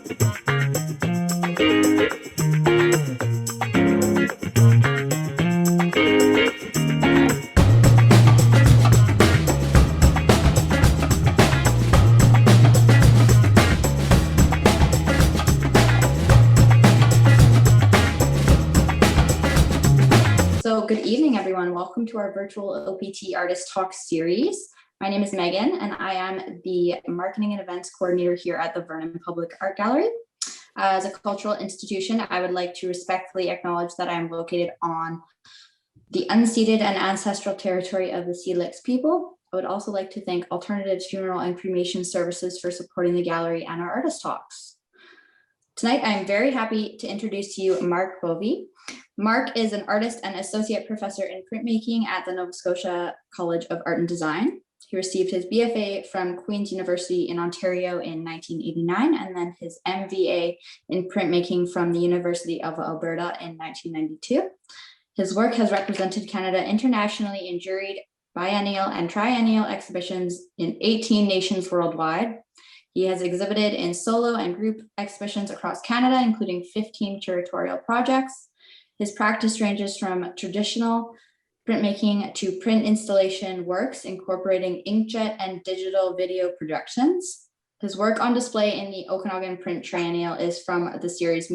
Good evening, everyone. Welcome to our virtual OPT Artist Talk series. My name is Megan, and I am the Marketing and Events Coordinator here at the Vernon Public Art Gallery. As a cultural institution, I would like to respectfully acknowledge that I am located on the unceded and ancestral territory of the Silex people. I would also like to thank Alternatives Funeral and Cremation Services for supporting the gallery and our artist talks. Tonight, I'm very happy to introduce to you Mark Bovey. Mark is an artist and associate professor in printmaking at the Nova Scotia College of Art and Design. He received his BFA from Queen's University in Ontario in 1989, and then his MVA in printmaking from the University of Alberta in 1992. His work has represented Canada internationally in juried, biennial, and triennial exhibitions in 18 nations worldwide. He has exhibited in solo and group exhibitions across Canada, including 15 curatorial projects. His practice ranges from traditional printmaking to print installation works, incorporating inkjet and digital video projections. His work on display in the Okanagan Print Triennial is from the series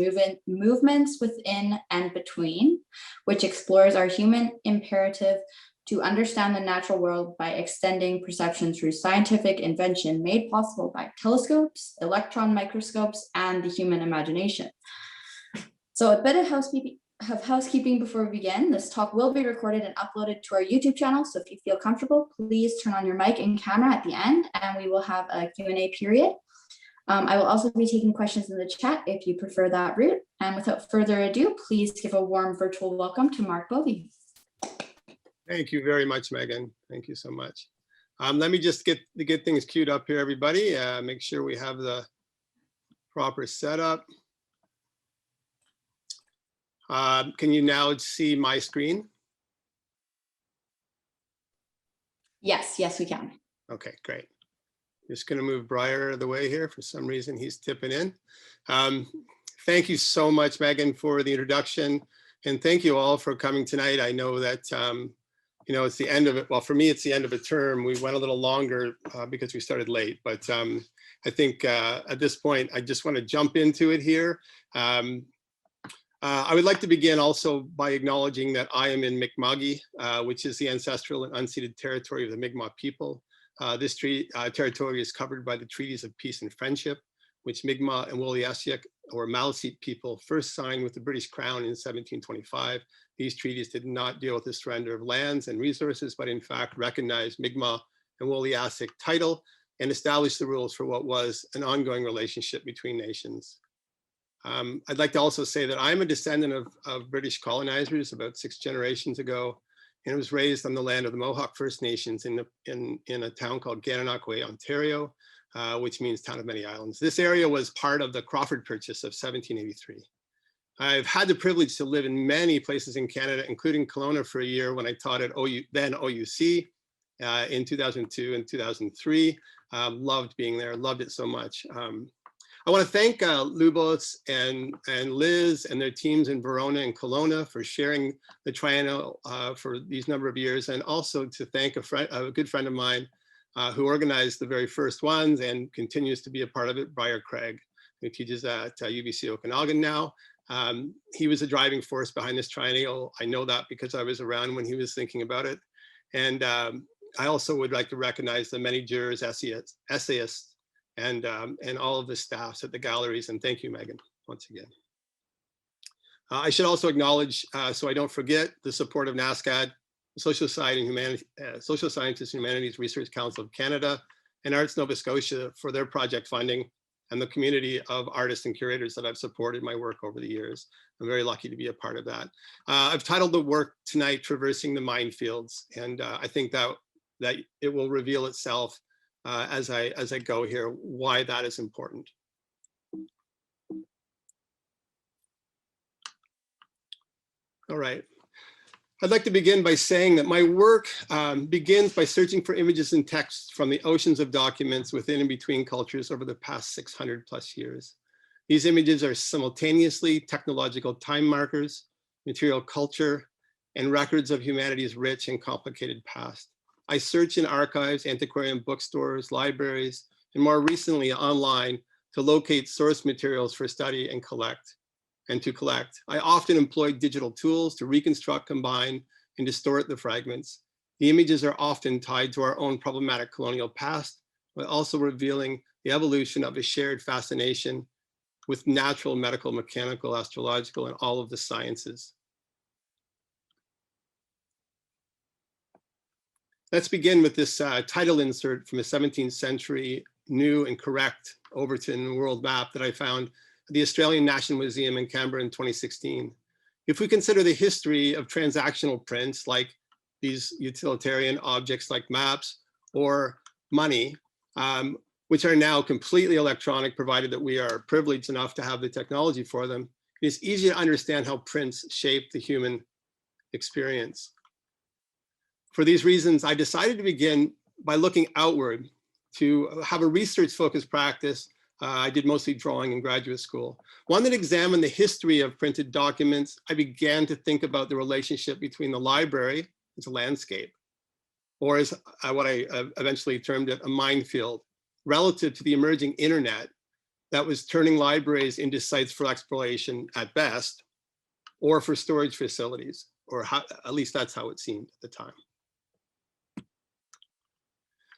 Movements Within and Between, which explores our human imperative to understand the natural world by extending perception through scientific invention made possible by telescopes, electron microscopes, and the human imagination. So a bit of housekeeping before we begin. This talk will be recorded and uploaded to our YouTube channel, so if you feel comfortable, please turn on your mic and camera at the end, and we will have a Q&A period. I will also be taking questions in the chat if you prefer that route. And without further ado, please give a warm virtual welcome to Mark Bovey. Thank you very much, Megan. Thank you so much. Let me just get things queued up here, everybody. Make sure we have the proper setup. Can you now see my screen? Yes, we can. Okay, great. Just going to move Briar out of the way here. For some reason, he's tipping in. Thank you so much, Megan, for the introduction. And thank you all for coming tonight. I know that, it's the end of it. Well, for me, it's the end of a term. We went a little longer because we started late. But I think at this point, I just want to jump into it here. I would like to begin also by acknowledging that I am in Mi'kma'ki, which is the ancestral and unceded territory of the Mi'kmaq people. This territory is covered by the treaties of peace and friendship, which Mi'kmaq and Woliasic, or Maliseet people, first signed with the British Crown in 1725. These treaties did not deal with the surrender of lands and resources, but in fact recognized Mi'kmaq and Woliasic title and established the rules for what was an ongoing relationship between nations. I'd like to also say that I'm a descendant of British colonizers about 6 generations ago, and was raised on the land of the Mohawk First Nations in a town called Gananoque, Ontario, which means town of many islands. This area was part of the Crawford Purchase of 1783. I've had the privilege to live in many places in Canada, including Kelowna for a year when I taught at then OUC in 2002 and 2003. Loved being there, loved it so much. I want to thank Lubos and Liz and their teams in Verona and Kelowna for sharing the Triennial for these number of years, and also to thank a good friend of mine who organized the very first ones and continues to be a part of it, Briar Craig, who teaches at UBC Okanagan now. He was a driving force behind this Triennial. I know that because I was around when he was thinking about it. And I also would like to recognize the many jurors, essayists, and all of the staffs at the galleries. And thank you, Megan, once again. I should also acknowledge, so I don't forget, the support of NASCAD, Social Sciences and Humanities Research Council of Canada, and Arts Nova Scotia for their project funding, and the community of artists and curators that I've supported my work over the years. I'm very lucky to be a part of that. I've titled the work tonight, Traversing the Minefields, and I think that it will reveal itself as I go here, why that is important. All right. I'd like to begin by saying that my work begins by searching for images and texts from the oceans of documents within and between cultures over the past 600 plus years. These images are simultaneously technological time markers, material culture, and records of humanity's rich and complicated past. I search in archives, antiquarian bookstores, libraries, and more recently online to locate source materials for study and to collect. I often employ digital tools to reconstruct, combine, and distort the fragments. The images are often tied to our own problematic colonial past, but also revealing the evolution of a shared fascination with natural, medical, mechanical, astrological, and all of the sciences. Let's begin with this title insert from a 17th century new and correct Overton world map that I found at the Australian National Museum in Canberra in 2016. If we consider the history of transactional prints, like these utilitarian objects like maps or money, which are now completely electronic, provided that we are privileged enough to have the technology for them, it's easy to understand how prints shape the human experience. For these reasons, I decided to begin by looking outward to have a research-focused practice. I did mostly drawing in graduate school. One that examined the history of printed documents. I began to think about the relationship between the library as a landscape, or as what I eventually termed it, a minefield, relative to the emerging internet that was turning libraries into sites for exploration at best, or for storage facilities, or at least that's how it seemed at the time.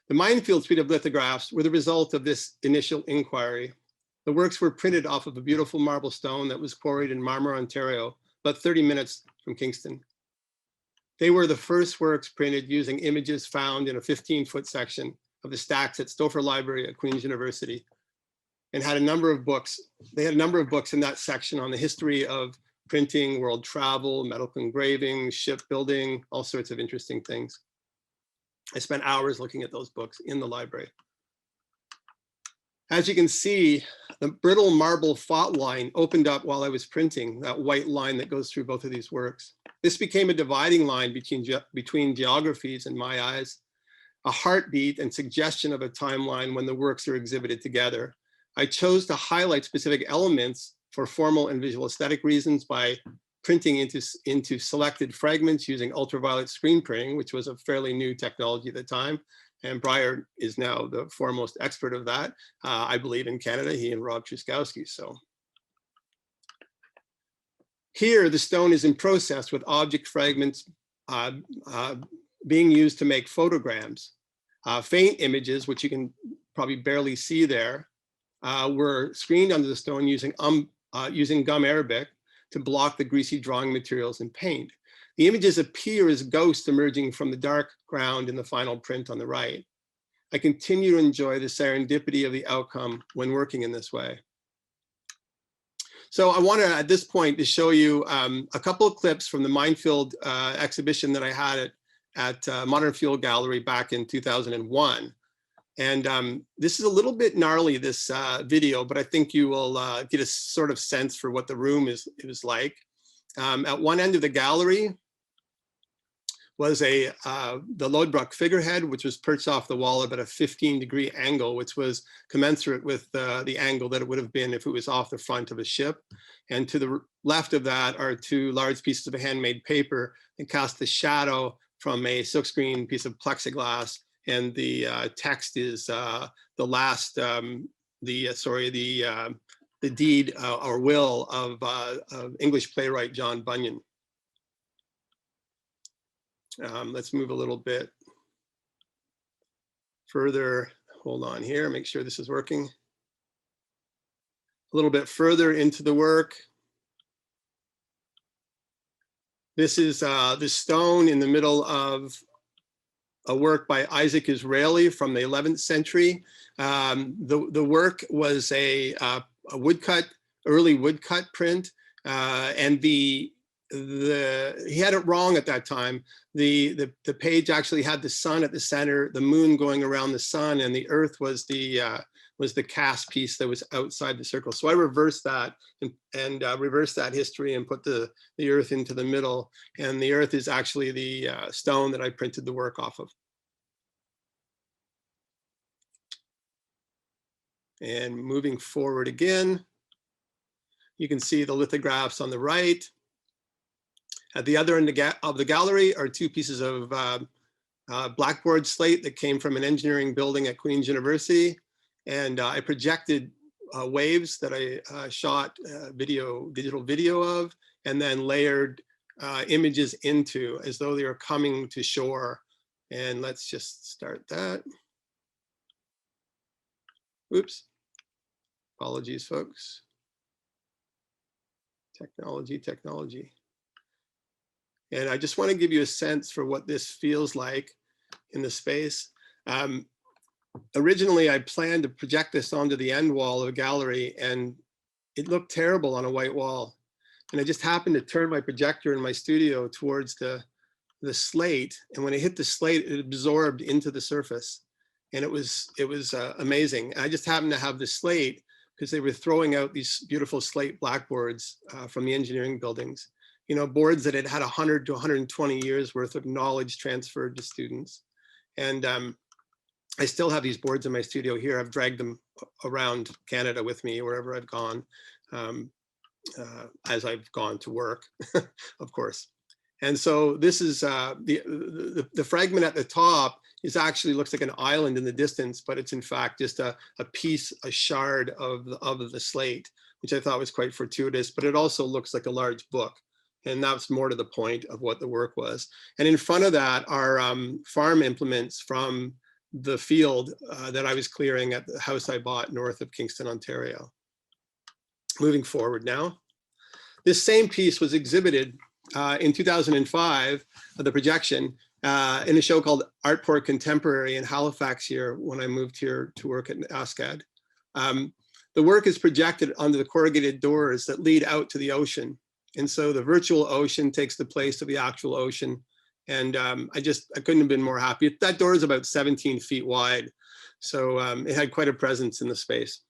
The Minefield suite of lithographs were the result of this initial inquiry. The works were printed off of a beautiful marble stone that was quarried in Marmor, Ontario, about 30 minutes from Kingston. They were the first works printed using images found in a 15-foot section of the stacks at Stouffer Library at Queen's University, and had a number of books. They had a number of books in that section on the history of printing, world travel, medical engraving, shipbuilding, all sorts of interesting things. I spent hours looking at those books in the library. As you can see, the brittle marble font line opened up while I was printing, that white line that goes through both of these works. This became a dividing line between geographies in my eyes, a heartbeat and suggestion of a timeline when the works are exhibited together. I chose to highlight specific elements for formal and visual aesthetic reasons by printing into selected fragments using ultraviolet screen printing, which was a fairly new technology at the time. And Breyer is now the foremost expert of that, I believe, in Canada, he and Rob Truskowski. So here, the stone is in process with object fragments being used to make photograms. Faint images, which you can probably barely see there, were screened under the stone using gum arabic to block the greasy drawing materials and paint. The images appear as ghosts emerging from the dark ground in the final print on the right. I continue to enjoy the serendipity of the outcome when working in this way. So I want to, at this point, to show you a couple of clips from the Minefield exhibition that I had at Modern Field Gallery back in 2001. And this is a little bit gnarly, this video, but I think you will get a sort of sense for what the room was like. At one end of the gallery was the Lodbrok figurehead, which was perched off the wall at a 15-degree angle, which was commensurate with the angle that it would have been if it was off the front of a ship. And to the left of that are two large pieces of handmade paper that cast the shadow from a silkscreen piece of plexiglass. And the text is the deed or will of English playwright John Bunyan. Let's move a little bit further. Hold on here, make sure this is working. A little bit further into the work. This is the stone in the middle of a work by Isaac Israeli from the 11th century. The work was a early woodcut print, and he had it wrong at that time. The page actually had the sun at the center, the moon going around the sun, and the earth was the cast piece that was outside the circle. So I reversed that and reversed that history and put the earth into the middle. And the earth is actually the stone that I printed the work off of. And moving forward again, You can see the lithographs on the right. At the other end of the gallery are two pieces of blackboard slate that came from an engineering building at Queen's University. And I projected waves that I shot digital video of, and then layered images into as though they were coming to shore. And let's just start that. Oops. Apologies, folks. Technology. And I just want to give you a sense for what this feels like in the space. Originally, I planned to project this onto the end wall of a gallery, and it looked terrible on a white wall. And I just happened to turn my projector in my studio towards the slate. And when it hit the slate, it absorbed into the surface. And it was amazing. I just happened to have the slate because they were throwing out these beautiful slate blackboards from the engineering buildings. You know, boards that had had 100 to 120 years worth of knowledge transferred to students. And I still have these boards in my studio here. I've dragged them around Canada with me wherever I've gone, as I've gone to work, of course. And so this is the fragment at the top is actually looks like an island in the distance, but it's in fact just a piece, a shard of the slate, which I thought was quite fortuitous, but it also looks like a large book. And that's more to the point of what the work was. And in front of that are farm implements from the field that I was clearing at the house I bought north of Kingston, Ontario. Moving forward now. This same piece was exhibited in 2005, the projection, in a show called Artport Contemporary in Halifax here when I moved here to work at ASCAD. The work is projected under the corrugated doors that lead out to the ocean. And so the virtual ocean takes the place of the actual ocean. And I couldn't have been more happy. That door is about 17 feet wide. So it had quite a presence in the space.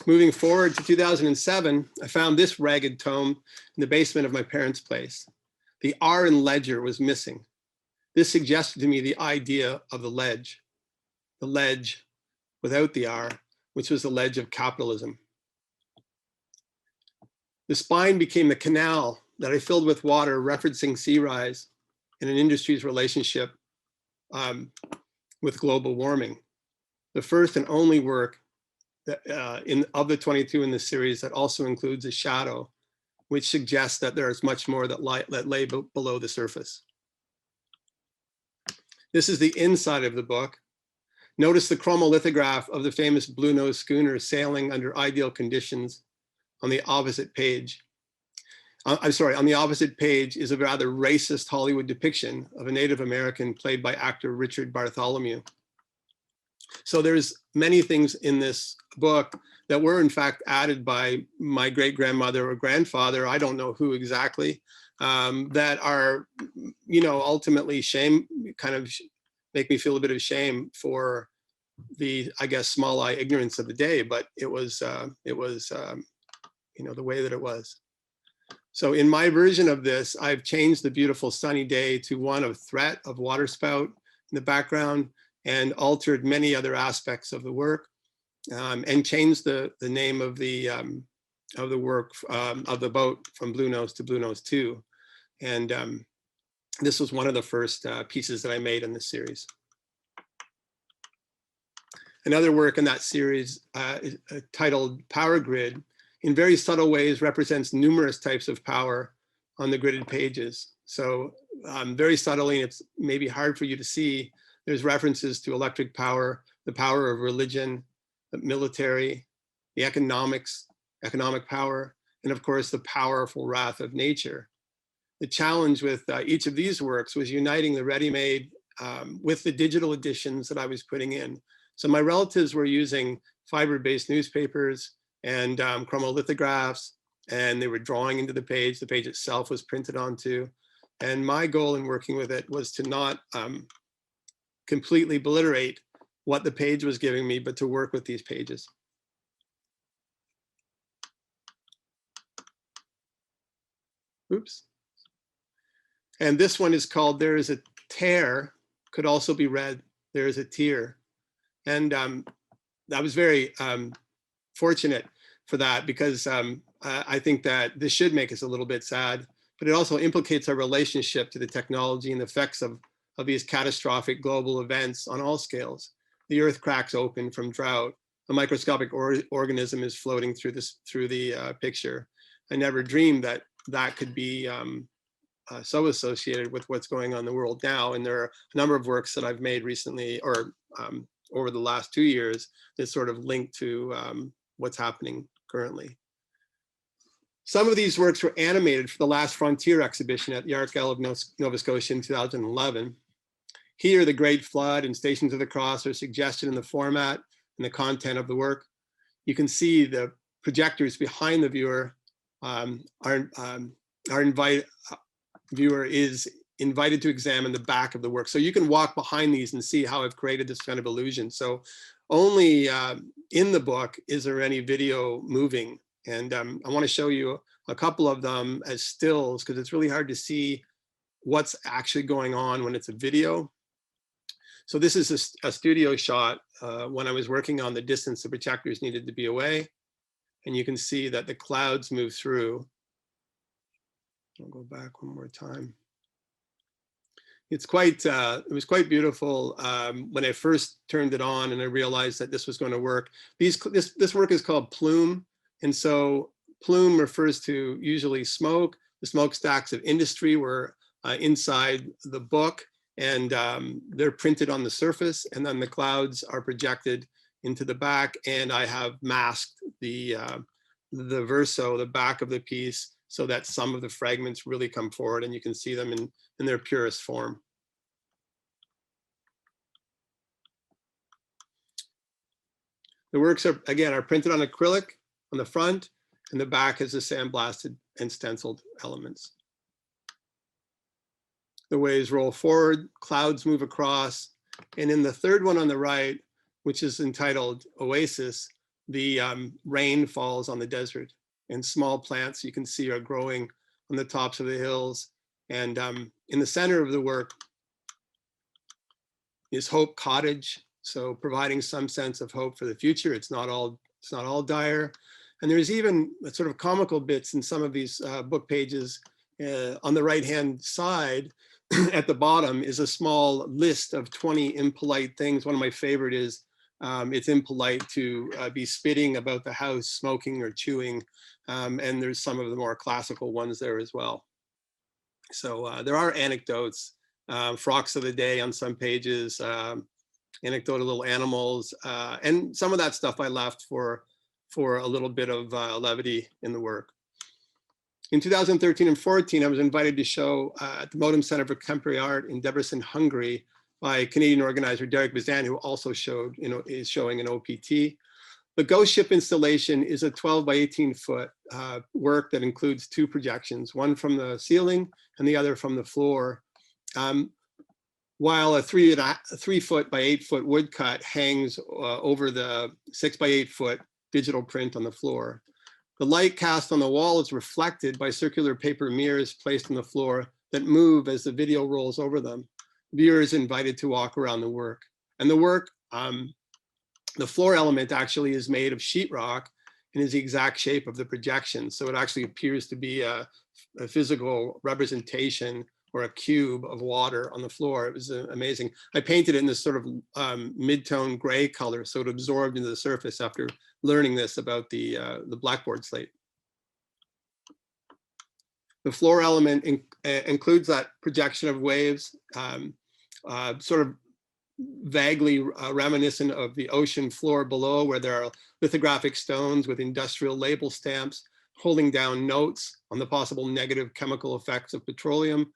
Moving forward to 2007, I found this ragged tome in the basement of my parents' place. The R in ledger was missing. This suggested to me the idea of the ledge without the R, which was the ledge of capitalism. The spine became the canal that I filled with water, referencing sea rise and an industry's relationship with global warming. The first and only work that, of the 22 in this series that also includes a shadow, which suggests that there is much more that lay below the surface. This is the inside of the book. Notice the chromolithograph of the famous Blue Nose schooner sailing under ideal conditions on the opposite page. On the opposite page is a rather racist Hollywood depiction of a Native American played by actor Richard Bartholomew. So there's many things in this book that were in fact added by my great-grandmother or grandfather, I don't know who exactly, that are, you know, ultimately make me feel a bit of shame for the, I guess, small I ignorance of the day, but it was you know, the way that it was. So in my version of this, I've changed the beautiful sunny day to one of threat, of waterspout in the background, and altered many other aspects of the work, and changed the name of the work, of the boat from Blue Nose to Blue Nose 2. And this was one of the first pieces that I made in this series. Another work in that series titled Power Grid, in very subtle ways represents numerous types of power on the gridded pages. So very subtly, it's maybe hard for you to see, there's references to electric power, the power of religion, the military, the economic power, and of course, the powerful wrath of nature. The challenge with each of these works was uniting the ready-made with the digital editions that I was putting in. So my relatives were using fiber-based newspapers and chromolithographs, and they were drawing into the page itself was printed onto. And my goal in working with it was to not completely obliterate what the page was giving me, but to work with these pages. Oops. And this one is called There Is a Tear, could also be read There Is a Tear. And I was very fortunate for that, because I think that this should make us a little bit sad, but it also implicates our relationship to the technology and the effects of these catastrophic global events on all scales. The earth cracks open from drought. A microscopic organism is floating through the picture. I never dreamed that that could be so associated with what's going on in the world now. And there are a number of works that I've made recently, or over the last 2 years, that sort of link to what's happening currently. Some of these works were animated for the Last Frontier exhibition at the Art Gallery of Nova Scotia in 2011. Here, the Great Flood and Stations of the Cross are suggested in the format and the content of the work. You can see the projectors behind the viewer. Viewer is invited to examine the back of the work. So you can walk behind these and see how I've created this kind of illusion. So only in the book is there any video moving. And I want to show you a couple of them as stills, because it's really hard to see what's actually going on when it's a video. So this is a studio shot when I was working on the distance the projectors needed to be away. And you can see that the clouds move through. I'll go back one more time. It's quite, it was quite beautiful when I first turned it on and I realized that this was going to work. This work is called Plume. And so Plume refers to usually smoke. The smokestacks of industry were inside the book, and they're printed on the surface, and then the clouds are projected into the back. And I have masked the verso, the back of the piece, so that some of the fragments really come forward and you can see them in their purest form. The works are, again, are printed on acrylic on the front, and the back is the sandblasted and stenciled elements. The waves roll forward, clouds move across, and in the third one on the right, which is entitled Oasis, the rain falls on the desert, and small plants you can see are growing on the tops of the hills. And in the center of the work is Hope Cottage, so providing some sense of hope for the future. It's not all dire. And there's even sort of comical bits in some of these book pages. On the right-hand side, at the bottom is a small list of 20 impolite things. One of my favorite is it's impolite to be spitting about the house, smoking or chewing. And there's some of the more classical ones there as well. So there are anecdotes, frocks of the day on some pages, anecdotal little animals, and some of that stuff I left for a little bit of levity in the work. In 2013 and 14, I was invited to show at the Modem Center for Contemporary Art in Debrecen, Hungary, by Canadian organizer Derek Bazan, who also showed, is showing an OPT. The Ghost Ship installation is a 12 by 18 foot work that includes two projections, one from the ceiling and the other from the floor. While a 3 foot by 8 foot woodcut hangs over the 6 by 8 foot digital print on the floor. The light cast on the wall is reflected by circular paper mirrors placed on the floor that move as the video rolls over them. Viewers invited to walk around the work. And the work, the floor element actually is made of sheetrock and is the exact shape of the projection. So it actually appears to be a physical representation or a cube of water on the floor. It was amazing. I painted it in this sort of mid-tone gray color, so it absorbed into the surface after learning this about the blackboard slate. The floor element includes that projection of waves, sort of vaguely reminiscent of the ocean floor below, where there are lithographic stones with industrial label stamps holding down notes on the possible negative chemical effects of petroleum.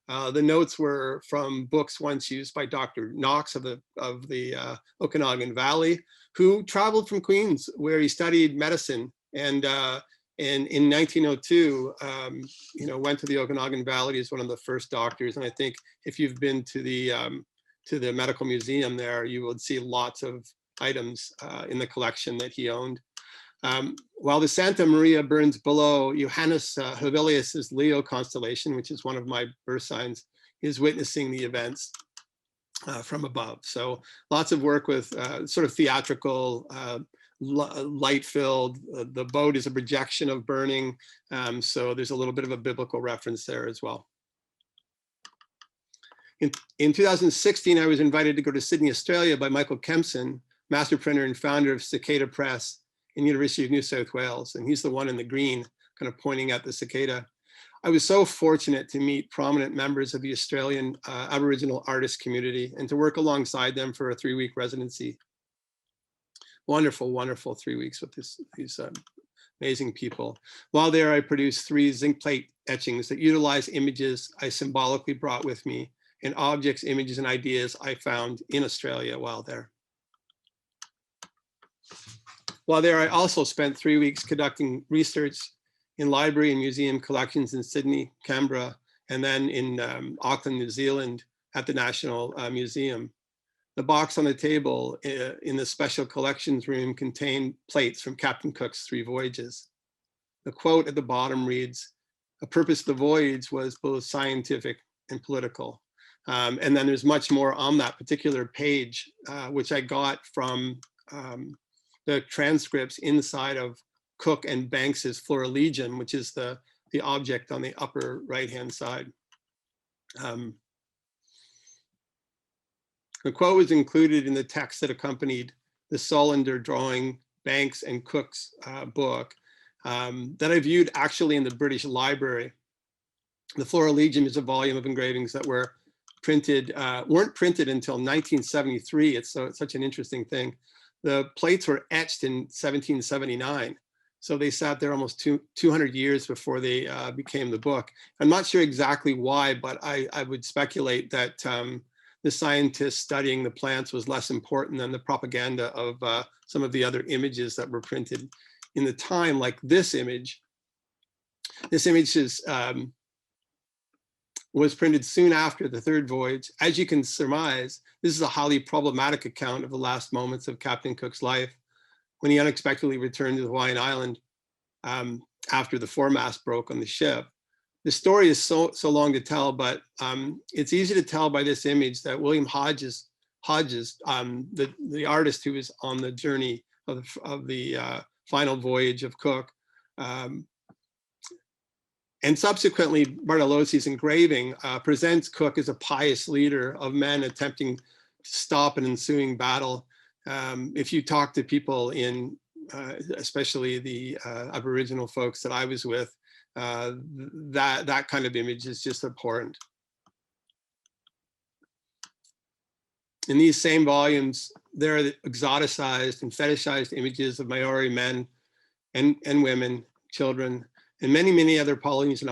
The notes were from books once used by Dr. Knox of the Okanagan Valley, who traveled from Queens, where he studied medicine, and in 1902, went to the Okanagan Valley as one of the first doctors. And I think if you've been to the medical museum there, you would see lots of items in the collection that he owned. While the Santa Maria burns below, Johannes Hevelius's Leo constellation, which is one of my birth signs, is witnessing the events. from above. So lots of work with sort of theatrical, light-filled. The boat is a projection of burning. So there's a little bit of a biblical reference there as well. In 2016, I was invited to go to Sydney, Australia by Michael Kempson, master printer and founder of Cicada Press in University of New South Wales. And he's the one in the green, kind of pointing at the cicada. I was so fortunate to meet prominent members of the Australian Aboriginal artist community and to work alongside them for a 3-week residency. Wonderful, wonderful 3 weeks with these amazing people. While there, I produced 3 zinc plate etchings that utilize images I symbolically brought with me and objects, images, and ideas I found in Australia while there. While there, I also spent 3 weeks conducting research in library and museum collections in Sydney, Canberra, and then in Auckland, New Zealand at the National Museum. The box on the table in the special collections room contained plates from Captain Cook's 3 voyages. The quote at the bottom reads, "The purpose of the voyage was both scientific and political." And then there's much more on that particular page, which I got from the transcripts inside of Cook and Banks's Floral Legion, which is the object on the upper right-hand side. The quote was included in the text that accompanied the Solander drawing, Banks and Cook's book that I viewed actually in the British Library. The Floral Legion is a volume of engravings that were printed, weren't printed until 1973. It's such an interesting thing. The plates were etched in 1779. So they sat there almost 200 years before they became the book. I'm not sure exactly why, but I would speculate that the scientists studying the plants was less important than the propaganda of some of the other images that were printed in the time, like this image. This image was printed soon after the 3rd voyage. As you can surmise, this is a highly problematic account of the last moments of Captain Cook's life when he unexpectedly returned to the Hawaiian island after the foremast broke on the ship. The story is so long to tell, but it's easy to tell by this image that William Hodges, the artist who was on the journey of the final voyage of Cook, and subsequently Bartolossi's engraving presents Cook as a pious leader of men attempting to stop an ensuing battle. If you talk to people in, especially the Aboriginal folks that I was with, that kind of image is just abhorrent. In these same volumes, there are the exoticized and fetishized images of Maori men and women, children, and many, many other Polynesian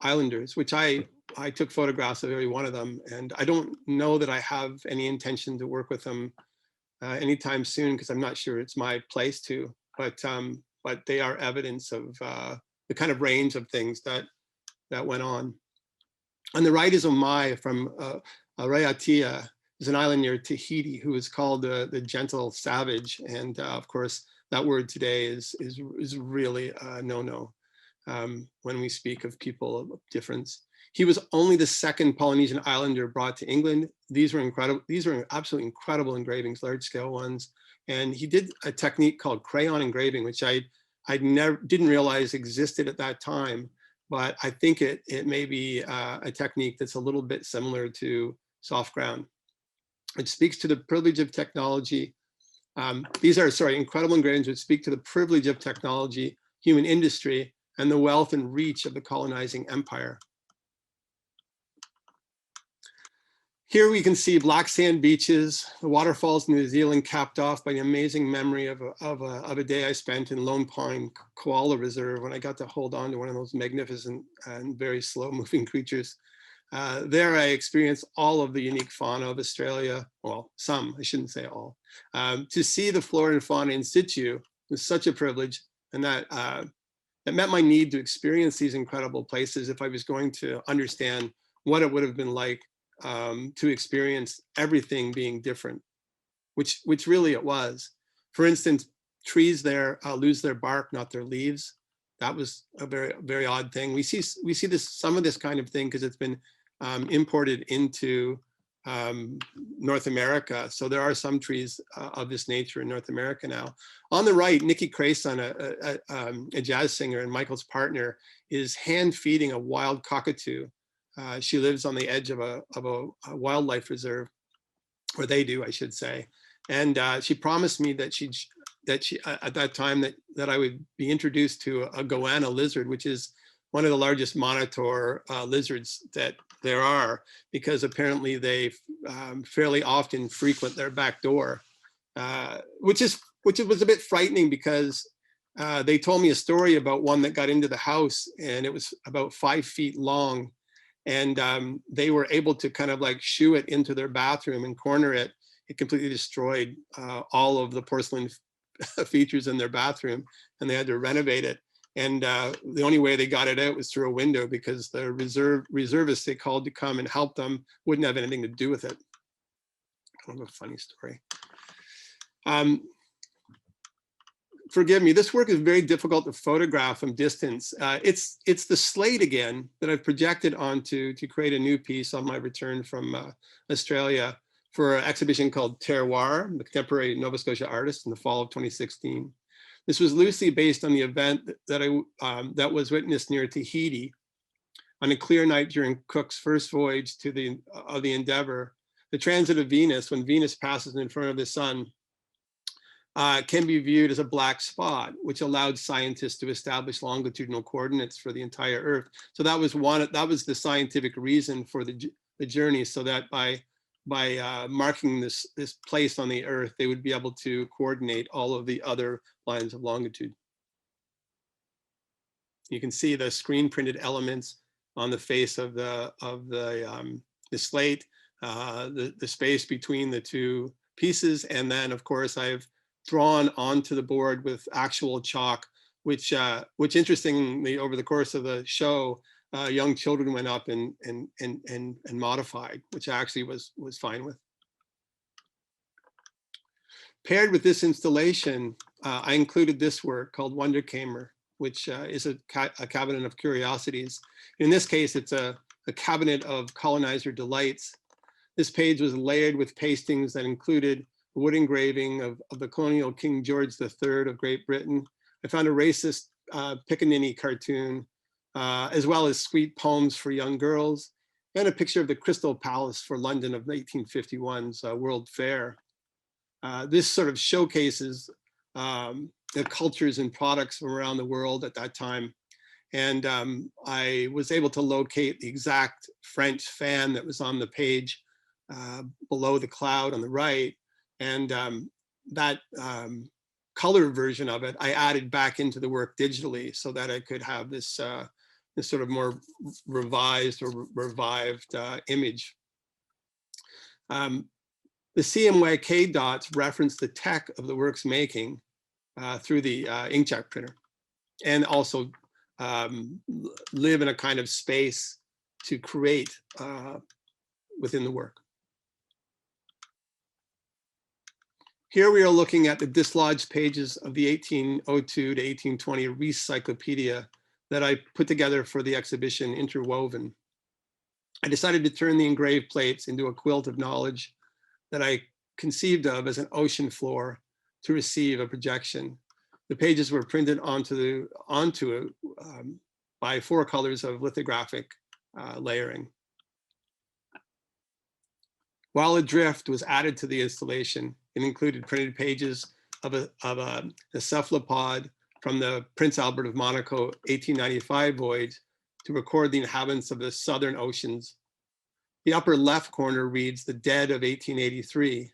islanders, which I took photographs of every one of them. And I don't know that I have any intention to work with them anytime soon, because I'm not sure it's my place to, but they are evidence of the kind of range of things that went on. On the right is Omai from Raiatea, is an island near Tahiti, who is called the gentle savage. And of course, that word today is really no-no when we speak of people of difference. He was only the 2nd Polynesian islander brought to England. These were incredible. These were absolutely incredible engravings, large-scale ones. And he did a technique called crayon engraving, which I didn't realize existed at that time. But I think it may be a technique that's a little bit similar to soft ground. It speaks to the privilege of technology. These are, incredible engravings which speak to the privilege of technology, human industry, and the wealth and reach of the colonizing empire. Here we can see black sand beaches, the waterfalls in New Zealand, capped off by the amazing memory of a day I spent in Lone Pine Koala Reserve when I got to hold on to one of those magnificent and very slow moving creatures. There I experienced all of the unique fauna of Australia. Well, some, I shouldn't say all. To see the flora and fauna in situ was such a privilege, and that met my need to experience these incredible places if I was going to understand what it would have been like to experience everything being different, which really it was. For instance, trees there lose their bark, not their leaves. That was a very, very odd thing. We see some of this kind of thing because it's been imported into North America. So there are some trees of this nature in North America now. On the right, Nikki Crayson, a jazz singer and Michael's partner, is hand feeding a wild cockatoo. She lives on the edge of a wildlife reserve, or they do, I should say. And she promised me that she at that time that I would be introduced to a goanna lizard, which is one of the largest monitor lizards that there are, because apparently they fairly often frequent their back door, which was a bit frightening, because they told me a story about one that got into the house, and it was about 5 feet long, and they were able to kind of like shoo it into their bathroom and corner it. It completely destroyed all of the porcelain features in their bathroom, and they had to renovate it. And the only way they got it out was through a window, because the reservists they called to come and help them wouldn't have anything to do with it. Kind of a funny story. Forgive me, this work is very difficult to photograph from distance. It's the slate again that I've projected onto to create a new piece on my return from Australia for an exhibition called Terroir, the Contemporary Nova Scotia Artist, in the fall of 2016. This was loosely based on the event that was witnessed near Tahiti on a clear night during Cook's first voyage of the Endeavour. The transit of Venus, when Venus passes in front of the sun, can be viewed as a black spot, which allowed scientists to establish longitudinal coordinates for the entire Earth. So that was the scientific reason for the journey, so that by marking this place on the Earth, they would be able to coordinate all of the other lines of longitude. You can see the screen printed elements on the face of the slate, the space between the two pieces, and then of course I've drawn onto the board with actual chalk, which interestingly over the course of the show, young children went up and modified, which I actually was fine with. Paired with this installation, I included this work called Wonderkamer, which is a cabinet of curiosities. In this case, it's a cabinet of colonizer delights. This page was layered with pastings that included a wood engraving of the colonial King George III of Great Britain. I found a racist Pickaninny cartoon, as well as sweet poems for young girls, and a picture of the Crystal Palace for London of 1851's World Fair. This sort of showcases the cultures and products from around the world at that time. And I was able to locate the exact French fan that was on the page below the cloud on the right. And that color version of it, I added back into the work digitally so that I could have this, this sort of more revised or revived image. The CMYK dots reference the tech of the work's making through the inkjet printer, and also live in a kind of space to create within the work. Here we are looking at the dislodged pages of the 1802 to 1820 Recyclopedia that I put together for the exhibition Interwoven. I decided to turn the engraved plates into a quilt of knowledge that I conceived of as an ocean floor to receive a projection. The pages were printed onto by 4 colors of lithographic layering. While Adrift was added to the installation, it included printed pages of a cephalopod from the Prince Albert of Monaco 1895 voyage to record the inhabitants of the southern oceans. The upper left corner reads The Dead of 1883.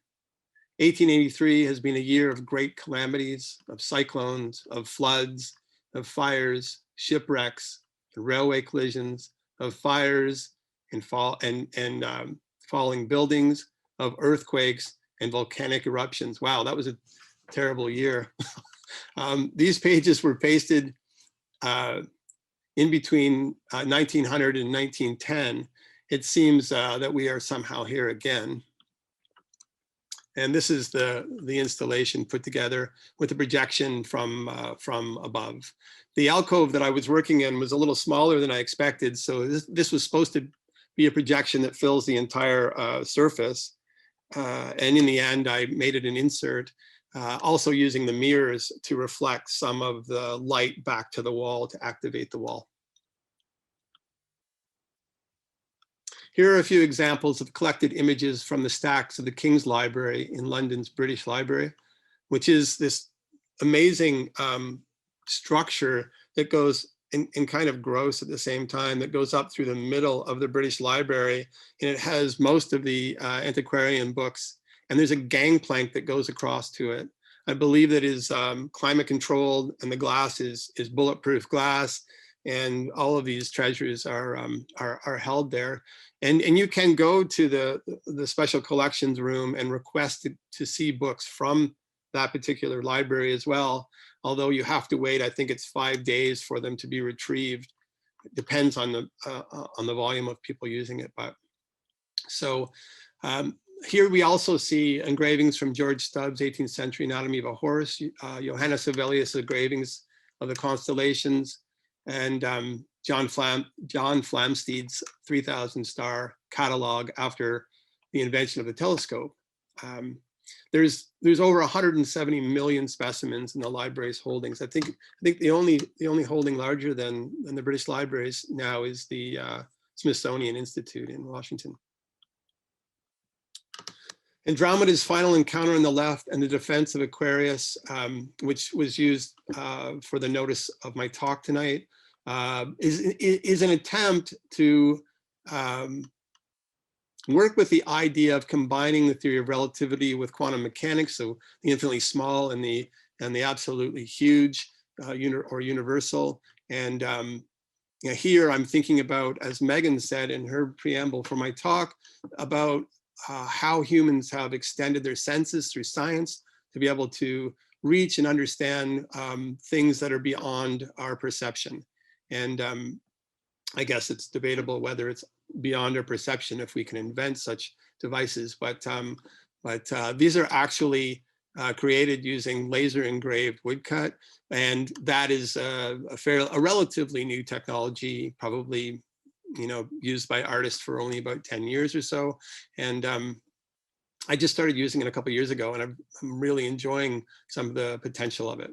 1883 has been a year of great calamities, of cyclones, of floods, of fires, shipwrecks, railway collisions, of fires and falling buildings, of earthquakes and volcanic eruptions. Wow, that was a terrible year. These pages were pasted in between 1900 and 1910. It seems that we are somehow here again. And this is the installation put together with the projection from above. The alcove that I was working in was a little smaller than I expected, so this was supposed to be a projection that fills the entire surface. And in the end, I made it an insert, also using the mirrors to reflect some of the light back to the wall to activate the wall. Here are a few examples of collected images from the stacks of the King's Library in London's British Library, which is this amazing structure that goes in kind of gross at the same time, that goes up through the middle of the British Library, and it has most of the antiquarian books, and there's a gangplank that goes across to it. I believe that is climate controlled, and the glass is bulletproof glass, and all of these treasures are held there. And you can go to the special collections room and request to see books from that particular library as well. Although you have to wait, I think it's 5 days for them to be retrieved. It depends on the volume of people using it. But so here we also see engravings from George Stubbs' 18th century Anatomy of a Horse, Johannes Hevelius' engravings of the constellations, and John Flamsteed's 3,000 star catalog after the invention of the telescope. There's over 170 million specimens in the library's holdings. I think the only holding larger than the British Libraries now is the Smithsonian Institute in Washington. Andromeda's final encounter on the left and the defense of Aquarius, which was used for the notice of my talk tonight, is an attempt to work with the idea of combining the theory of relativity with quantum mechanics, so the infinitely small and the absolutely huge or universal. And here I'm thinking about, as Megan said in her preamble for my talk, about how humans have extended their senses through science to be able to reach and understand things that are beyond our perception. And I guess it's debatable whether it's beyond our perception if we can invent such devices, but these are actually created using laser engraved woodcut, and that is a relatively new technology, probably used by artists for only about 10 years or so. And I just started using it a couple of years ago, and I'm really enjoying some of the potential of it.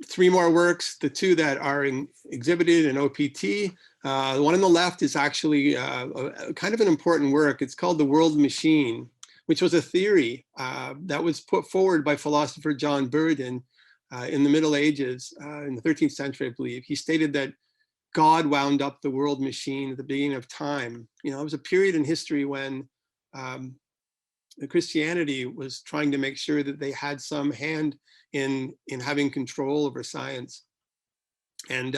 Three more works, the two that are exhibited in OPT. The one on the left is actually kind of an important work. It's called The World Machine, which was a theory that was put forward by philosopher John Buridan in the Middle Ages, in the 13th century, I believe. He stated that God wound up the world machine at the beginning of time. It was a period in history when Christianity was trying to make sure that they had some hand in having control over science. And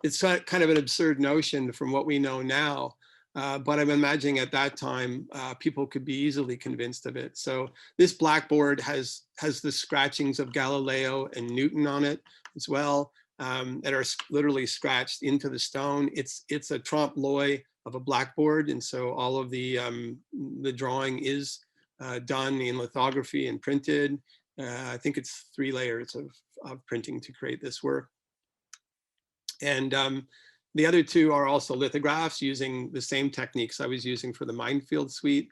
it's kind of an absurd notion from what we know now, but I'm imagining at that time, people could be easily convinced of it. So this blackboard has the scratchings of Galileo and Newton on it as well, that are literally scratched into the stone. It's a trompe l'oeil of a blackboard, and so all of the drawing is done in lithography and printed. I think it's 3 layers of printing to create this work. And the other 2 are also lithographs using the same techniques I was using for the Minefield suite,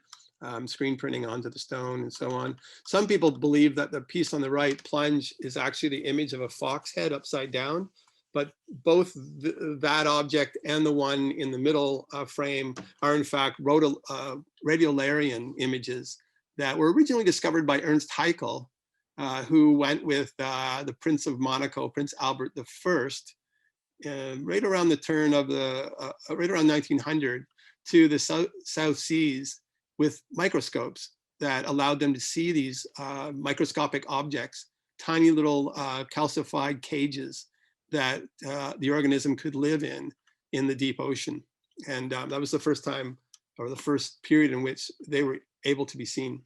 screen printing onto the stone and so on. Some people believe that the piece on the right, Plunge, is actually the image of a fox head upside down, but both that object and the one in the middle frame are in fact radiolarian images that were originally discovered by Ernst Haeckel, who went with the Prince of Monaco, Prince Albert I, right around the turn of right around 1900, to the South Seas with microscopes that allowed them to see these microscopic objects, tiny little calcified cages that the organism could live in the deep ocean. And that was the first time, or the first period in which they were able to be seen.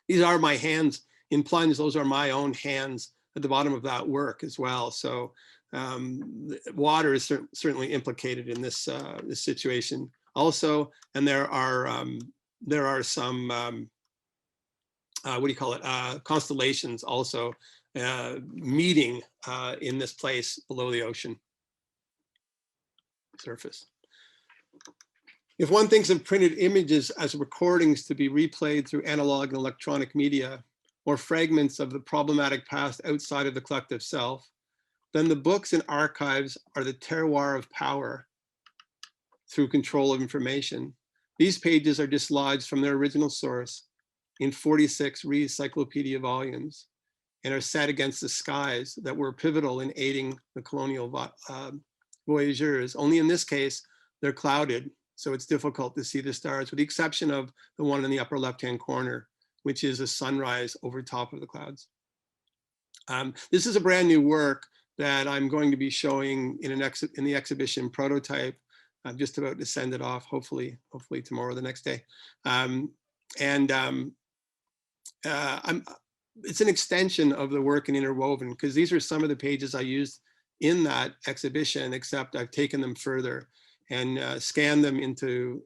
These are my hands in Plunge. Those are my own hands at the bottom of that work as well. So water is certainly implicated in this this situation also. And there are some what do you call it, constellations also meeting in this place below the ocean surface. If one thinks of printed images as recordings to be replayed through analog and electronic media, or fragments of the problematic past outside of the collective self, then the books and archives are the terroir of power through control of information. These pages are dislodged from their original source in 46 re-encyclopedia volumes and are set against the skies that were pivotal in aiding the colonial voyageurs. Only in this case, they're clouded, so it's difficult to see the stars, with the exception of the one in the upper left-hand corner, which is a sunrise over top of the clouds. This is a brand new work that I'm going to be showing in the exhibition Prototype. I'm just about to send it off, hopefully tomorrow or the next day. It's an extension of the work in Interwoven, because these are some of the pages I used in that exhibition, except I've taken them further and scanned them into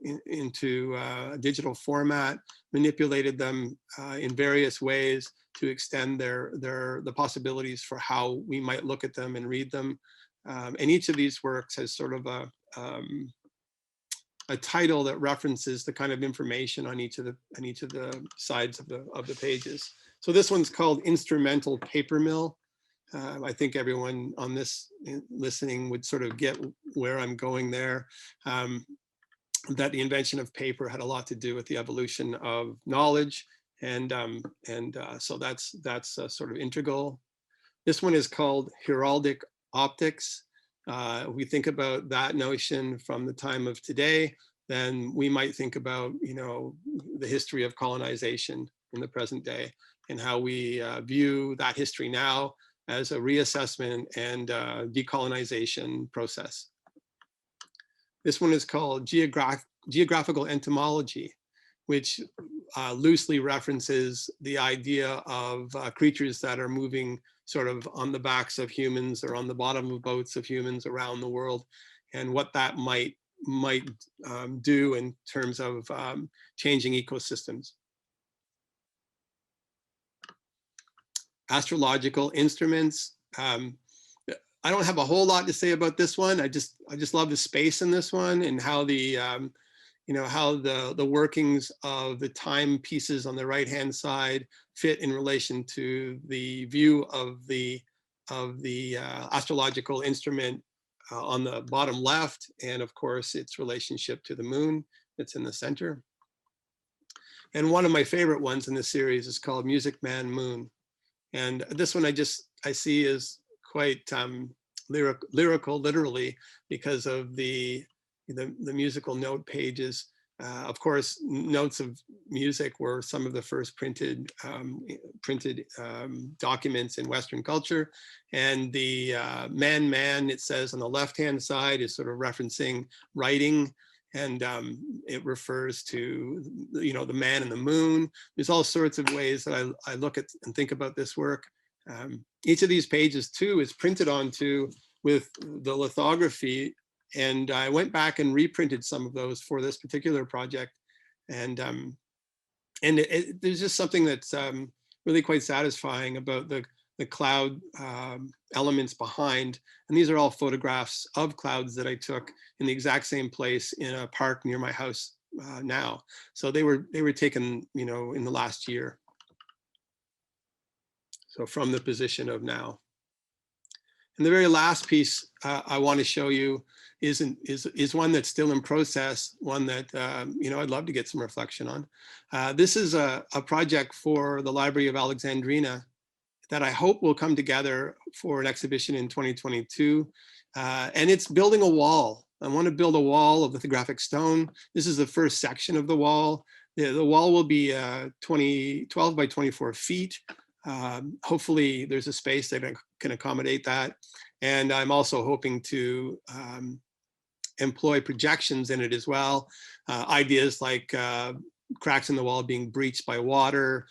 digital format, manipulated them in various ways to extend the possibilities for how we might look at them and read them. And each of these works has sort of a title that references the kind of information on each of the sides of the pages. So this one's called Instrumental Paper Mill. I think everyone on this listening would sort of get where I'm going there, that the invention of paper had a lot to do with the evolution of knowledge. And so that's sort of integral. This one is called Heraldic Optics. We think about that notion from the time of today, then we might think about, the history of colonization in the present day and how we view that history now as a reassessment and decolonization process. This one is called Geographical Entomology, which loosely references the idea of creatures that are moving sort of on the backs of humans or on the bottom of boats of humans around the world, and what that might do in terms of changing ecosystems. Astrological Instruments. I don't have a whole lot to say about this one. I just love the space in this one and how the how the workings of the timepieces on the right-hand side fit in relation to the view of the astrological instrument on the bottom left, and of course its relationship to the moon that's in the center. And one of my favorite ones in this series is called Music Man Moon. And this one I see is quite lyrical, literally, because of the musical note pages. Of course, notes of music were some of the first printed documents in Western culture. And the man, it says on the left-hand side, is sort of referencing writing. And it refers to, the man and the moon. There's all sorts of ways that I look at and think about this work. Each of these pages too is printed onto with the lithography. And I went back and reprinted some of those for this particular project. And there's just something that's really quite satisfying about the cloud elements behind. And these are all photographs of clouds that I took in the exact same place in a park near my house now. So they were taken, in the last year. So from the position of now. And the very last piece I want to show you is one that's still in process, one that I'd love to get some reflection on. This is a project for the Library of Alexandrina that I hope will come together for an exhibition in 2022. And it's building a wall. I want to build a wall of lithographic stone. This is the first section of the wall. The wall will be 12 by 24 feet. Hopefully there's a space that can accommodate that. And I'm also hoping to employ projections in it as well. Ideas like cracks in the wall being breached by water,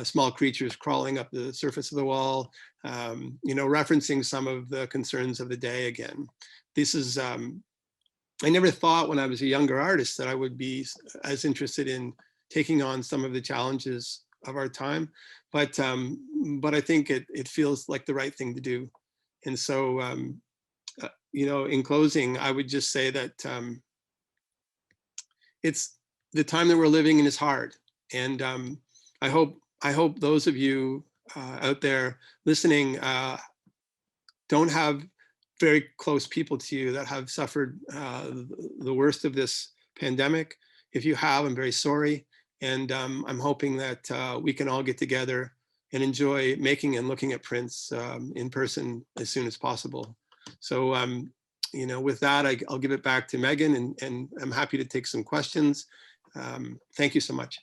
small creatures crawling up the surface of the wall, referencing some of the concerns of the day again. This is, I never thought when I was a younger artist that I would be as interested in taking on some of the challenges our time, but I think it feels like the right thing to do. And so, you know, in closing, I would just say that it's the time that we're living in is hard, and I hope those of you out there listening don't have very close people to you that have suffered the worst of this pandemic. If you have, I'm very sorry. And I'm hoping that we can all get together and enjoy making and looking at prints in person as soon as possible. So, you know, with that, I'll give it back to Megan, and I'm happy to take some questions. Thank you so much.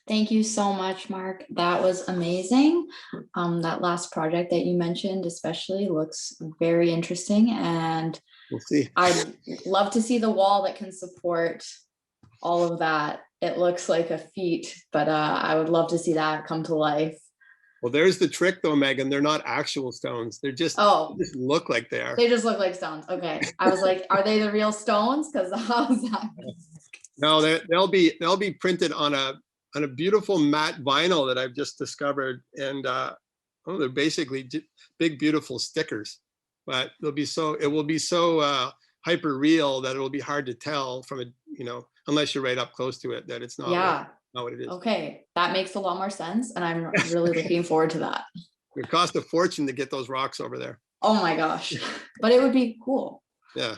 Thank you so much, Mark. That was amazing. That last project that you mentioned especially looks very interesting, and We'll see. I'd love to see the wall that can support all of that. It looks like a feat, but I would love to see that come to life. Well, there's the trick though, Megan. They're not actual stones. They're just, oh, they just look like they are. They just look like stones. Okay. I was like, are they the real stones? Because how's that? No, they'll be printed on a beautiful matte vinyl that I've just discovered. And oh, they're basically big, beautiful stickers, but it will be so hyper real that it'll be hard to tell from you know, unless you're right up close to it, that it's not. Yeah. Not what it is. Okay, that makes a lot more sense, and I'm really looking forward to that. It cost a fortune to get those rocks over there. Oh my gosh, but it would be cool. Yeah.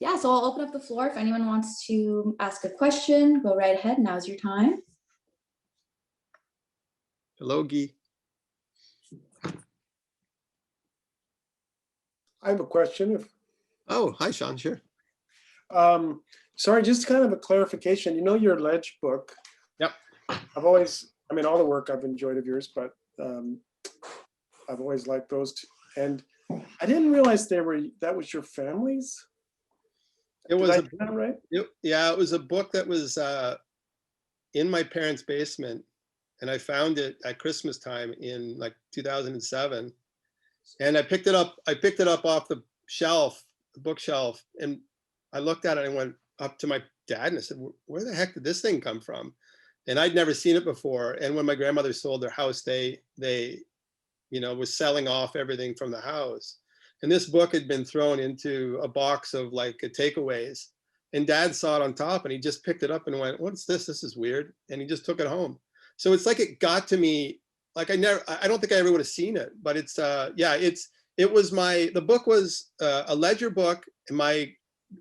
Yeah, so I'll open up the floor. If anyone wants to ask a question, go right ahead. Now's your time. Hello, Guy. I have a question. Oh, hi, Sean. Sure. Sorry, just kind of a clarification. You know, your Ledge book. Yep. I've always, I mean, all the work I've enjoyed of yours, but I've always liked those two. And I didn't realize that was your family's. It was right? Yeah, it was a book that was in my parents' basement, and I found it at Christmas time in like 2007. And I picked it up off the shelf, the bookshelf, and I looked at it and went up to my dad and I said, where the heck did this thing come from? And I'd never seen it before. And when my grandmother sold their house, they you know, was selling off everything from the house. And this book had been thrown into a box of like takeaways. And Dad saw it on top and he just picked it up and went, what's this? This is weird. And he just took it home. So it's like it got to me, like I don't think I ever would have seen it, but it's, yeah, the book was a ledger book. And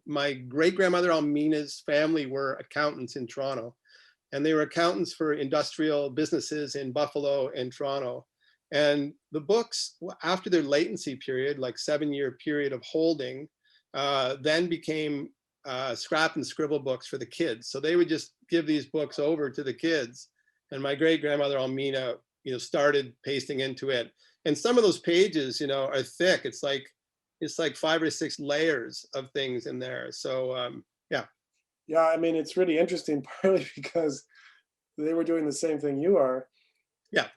my great-grandmother Almina's family were accountants in Toronto, and they were accountants for industrial businesses in Buffalo and Toronto. And the books, after their latency period, like 7-year period of holding, then became scrap and scribble books for the kids. So they would just give these books over to the kids. And my great-grandmother Almina, you know, started pasting into it. And some of those pages, you know, are thick. It's like 5 or 6 layers of things in there. So yeah. Yeah, I mean, it's really interesting, partly because they were doing the same thing you are. Yeah.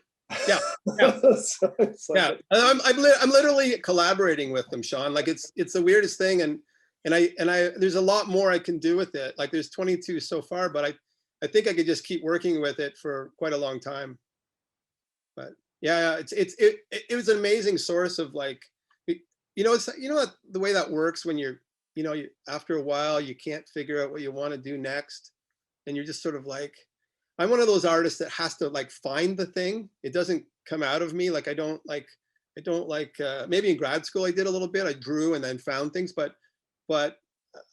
Yeah. Yeah. So it's like, yeah. I'm literally collaborating with them, Sean. Like it's the weirdest thing. And I there's a lot more I can do with it. Like there's 22 so far, but I think I could just keep working with it for quite a long time. But yeah, it was an amazing source of like, you know, it's, you know what, the way that works when you're, you know, after a while, you can't figure out what you want to do next. And you're just sort of like, I'm one of those artists that has to like find the thing. It doesn't come out of me. Like, I don't like, maybe in grad school I did a little bit, I drew and then found things, but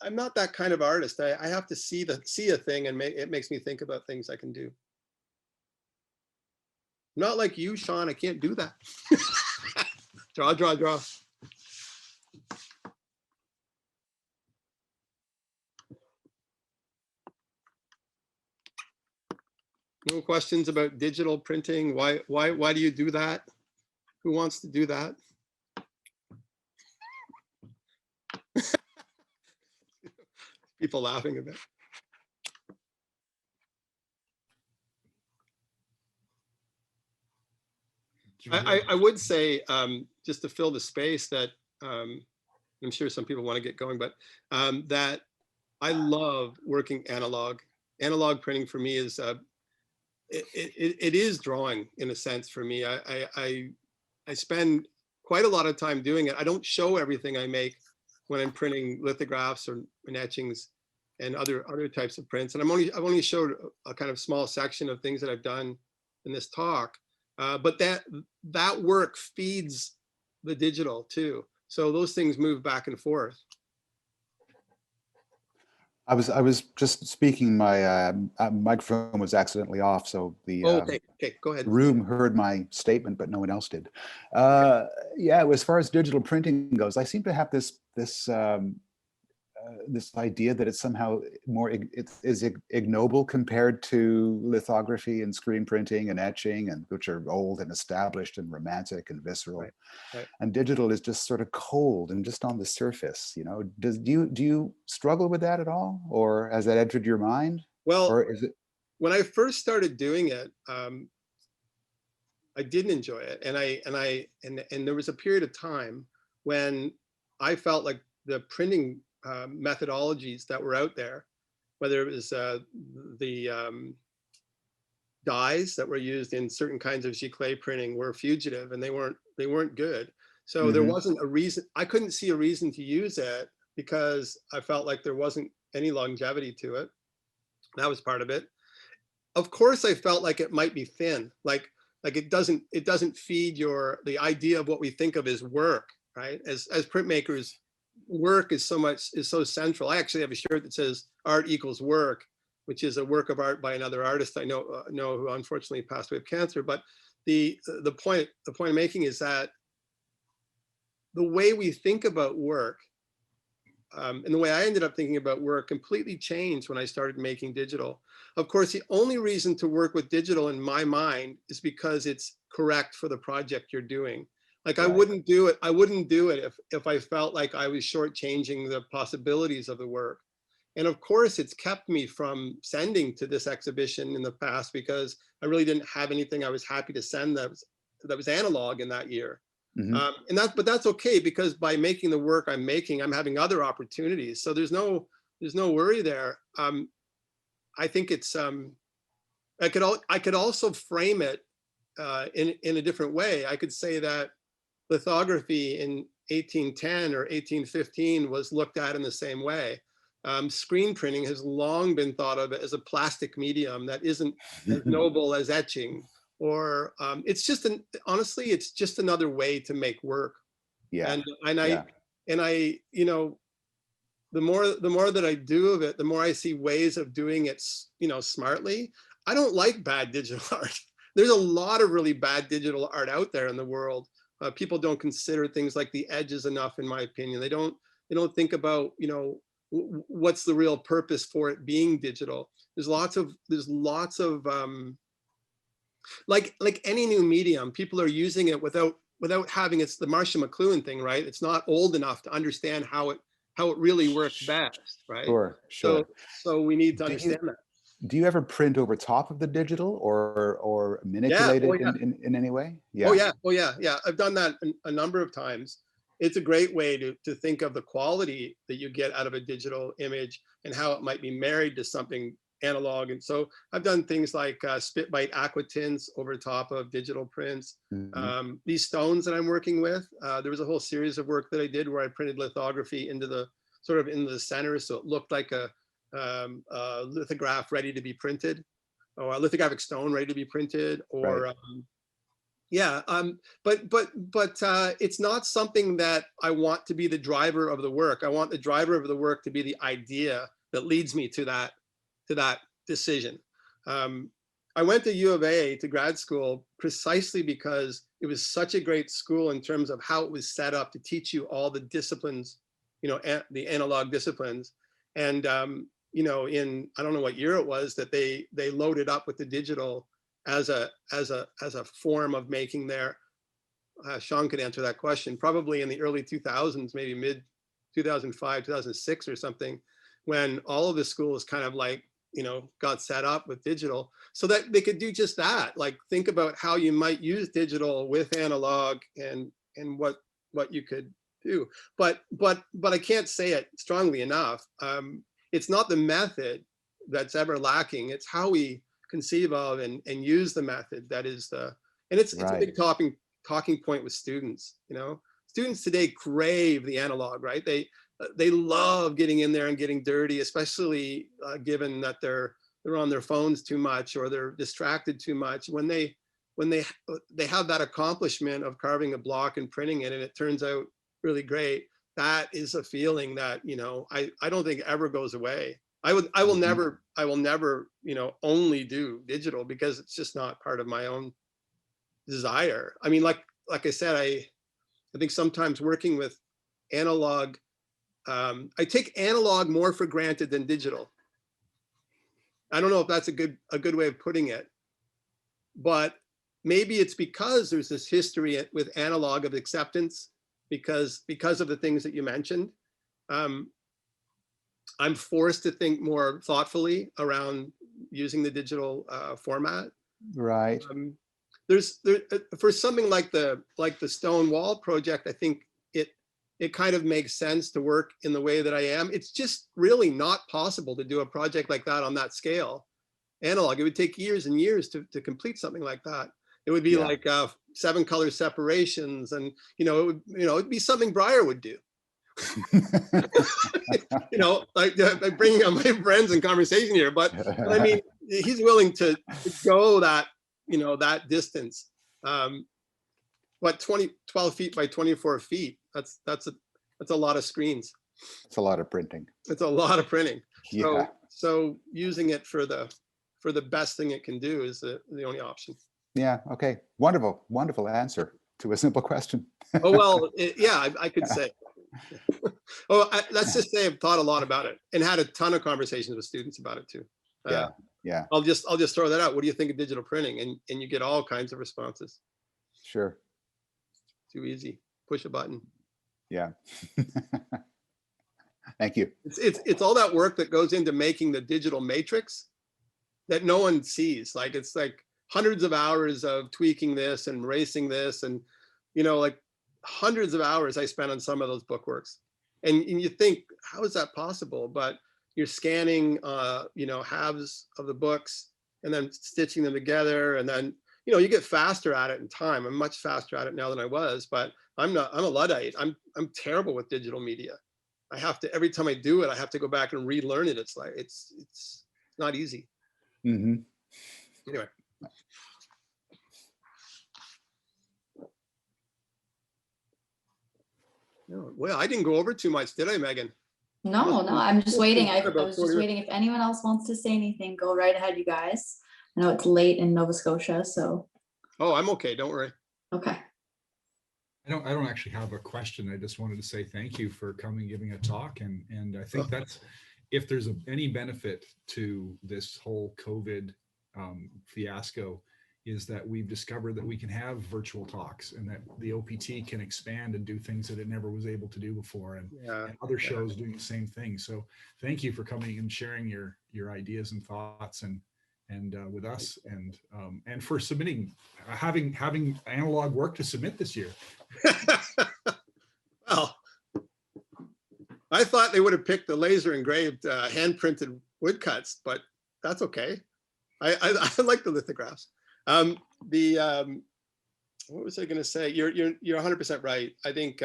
I'm not that kind of artist. I have to see a thing and it makes me think about things I can do. Not like you, Sean, I can't do that. Draw. No questions about digital printing? Why do you do that? Who wants to do that? People laughing a bit. I would say, just to fill the space, that I'm sure some people want to get going, but that I love working analog. Analog printing for me is it is drawing in a sense for me. I spend quite a lot of time doing it. I don't show everything I make when I'm printing lithographs or etchings and other types of prints. And I've only showed a kind of small section of things that I've done in this talk. But that work feeds the digital too. So those things move back and forth. I was just speaking. My microphone was accidentally off, so the Okay, go ahead. room heard my statement, but no one else did. Yeah, as far as digital printing goes, I seem to have this idea that it's somehow more it is ignoble compared to lithography and screen printing and etching, and which are old and established and romantic and visceral. Right. And digital is just sort of cold and just on the surface. You know, do you struggle with that at all, or has that entered your mind? Well, or is it? When I first started doing it, I didn't enjoy it, and there was a period of time when I felt like the printing methodologies that were out there, whether it was the dyes that were used in certain kinds of giclée printing, were fugitive, and they weren't good. So there wasn't a reason. I couldn't see a reason to use it because I felt like there wasn't any longevity to it. That was part of it. Of course, I felt like it might be thin, like it doesn't feed the idea of what we think of as work, right? As printmakers, work is so central. I actually have a shirt that says "Art equals work," which is a work of art by another artist I know who unfortunately passed away of cancer. But the point I'm making is that the way we think about work, and the way I ended up thinking about work, completely changed when I started making digital. Of course, the only reason to work with digital in my mind is because it's correct for the project you're doing. Like right. I wouldn't do it if I felt like I was shortchanging the possibilities of the work. And of course, it's kept me from sending to this exhibition in the past because I really didn't have anything I was happy to send that was analog in that year. But that's okay, because by making the work I'm making, I'm having other opportunities. So there's no worry there. I think it's I could also frame it in a different way. I could say that lithography in 1810 or 1815 was looked at in the same way. Screen printing has long been thought of as a plastic medium that isn't as noble as etching, or honestly, it's just another way to make work. Yeah. And I, you know, the more that I do of it, the more I see ways of doing it, you know, smartly. I don't like bad digital art. There's a lot of really bad digital art out there in the world. People don't consider things like the edges enough, in my opinion. They don't think about, you know, what's the real purpose for it being digital. There's lots of like any new medium, people are using it without having, it's the Marcia McLuhan thing, right? It's not old enough to understand how it really works best, right? Sure. So we need to understand that. Do you ever print over top of the digital or manipulate it in any way? Yeah. Oh yeah. I've done that a number of times. It's a great way to think of the quality that you get out of a digital image and how it might be married to something analog. And so I've done things like spit bite aquatints over top of digital prints. These stones that I'm working with, there was a whole series of work that I did where I printed lithography into the center, so it looked like a lithograph ready to be printed, or a lithographic stone ready to be printed, or right. But it's not something that I want to be the driver of the work. I want the driver of the work to be the idea that leads me to that decision. I went to U of A to grad school precisely because it was such a great school in terms of how it was set up to teach you all the disciplines, you know, the analog disciplines. And you know, in, I don't know what year it was that they loaded up with the digital as a form of making their, Sean could answer that question, probably in the early 2000s, maybe mid 2005, 2006 or something, when all of the schools kind of like, you know, got set up with digital so that they could do just that. Like think about how you might use digital with analog and what you could do. But I can't say it strongly enough. It's not the method that's ever lacking. It's how we conceive of and use the method that is and it's a big talking point with students. Students today crave the analog, right? They love getting in there and getting dirty, especially given that they're on their phones too much or they're distracted too much. When they have that accomplishment of carving a block and printing it and it turns out really great, that is a feeling that I don't think ever goes away. I will never only do digital because it's just not part of my own desire. I mean, like I said, I think sometimes working with analog, I take analog more for granted than digital. I don't know if that's a good way of putting it, but maybe it's because there's this history with analog of acceptance because of the things that you mentioned. I'm forced to think more thoughtfully around using the digital format. Right. For something like the stone wall project, I think it kind of makes sense to work in the way that I am. It's just really not possible to do a project like that on that scale. Analog, it would take years and years to complete something like that. It would be like 7 color separations, and it'd be something Breyer would do. Like bringing on my friends in conversation here, but I mean, he's willing to go that that distance. 12 feet by 24 feet. That's a lot of screens. It's a lot of printing. It's a lot of printing. Yeah. So using it for the best thing it can do is the only option. Yeah. Okay. Wonderful answer to a simple question. Oh, well, I could say. Let's just say I've thought a lot about it and had a ton of conversations with students about it too. Yeah. I'll just throw that out. What do you think of digital printing? And you get all kinds of responses. Sure. Too easy. Push a button. Yeah. Thank you. It's all that work that goes into making the digital matrix that no one sees. Like it's like hundreds of hours of tweaking this and erasing this, and like hundreds of hours I spent on some of those bookworks. And you think, how is that possible? But you're scanning halves of the books and then stitching them together, and then you get faster at it in time. I'm much faster at it now than I was, but I'm a Luddite. I'm terrible with digital media. I have to, every time I do it, I have to go back and relearn it. It's like it's not easy. Mm-hmm. Anyway. Well, I didn't go over too much, did I, Megan? No, I'm just waiting. I was just waiting. If anyone else wants to say anything, go right ahead, you guys. I know it's late in Nova Scotia, so. Oh, I'm okay. Don't worry. Okay. I don't actually have a question. I just wanted to say thank you for coming, giving a talk, and I think that's, if there's any benefit to this whole COVID fiasco, is that we've discovered that we can have virtual talks and that the OPT can expand and do things that it never was able to do before, and other shows doing the same thing. So thank you for coming and sharing your ideas and thoughts and with us, and for submitting, having analog work to submit this year. Well, I thought they would have picked the laser engraved hand printed woodcuts, but that's okay. I like the lithographs. What was I going to say? You're 100% right. I think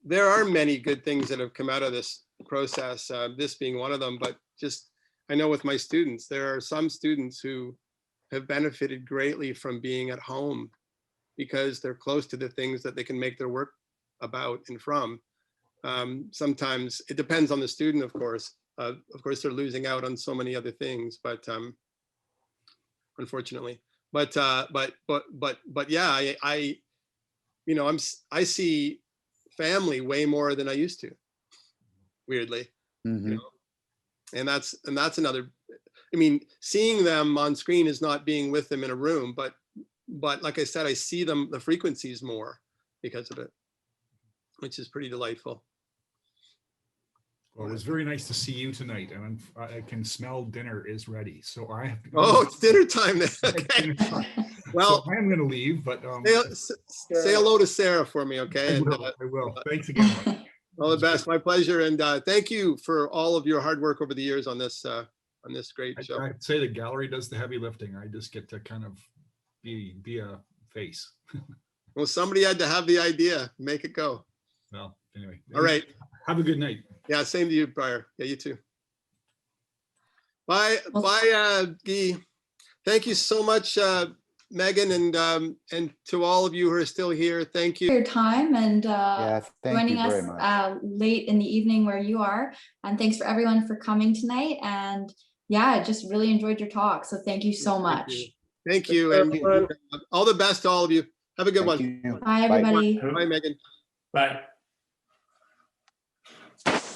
there are many good things that have come out of this process, this being one of them, but just, I know with my students, there are some students who have benefited greatly from being at home because they're close to the things that they can make their work about and from. Sometimes it depends on the student, of course. Of course, they're losing out on so many other things, but unfortunately, but yeah, I see family way more than I used to, weirdly. Mm-hmm. And that's another, I mean, seeing them on screen is not being with them in a room, but like I said, I see them, the frequencies more because of it, which is pretty delightful. Well, it was very nice to see you tonight, and I can smell dinner is ready. So I have to go. Oh, it's dinner time then. Okay. Dinner time. Well, so I'm going to leave, but say hello to Sarah for me, okay? I will. Thanks again. All the best. My pleasure. And thank you for all of your hard work over the years on this on this great show. I'd say the gallery does the heavy lifting. I just get to kind of be a face. Well, somebody had to have the idea, make it go. Well, anyway. All right. Have a good night. Yeah, same to you, Briar. Yeah, you too. Bye, Well- bye, Guy. Thank you so much, Megan, and to all of you who are still here. Thank For you. your time and Yeah, thank joining you very us much. late in the evening where you are. And thanks for everyone for coming tonight. And yeah, just really enjoyed your talk. So thank you so much. Thank you, Thank you, and all the best to all of you. Have a good Thank one. you. Bye, everybody. Bye, Megan. Bye.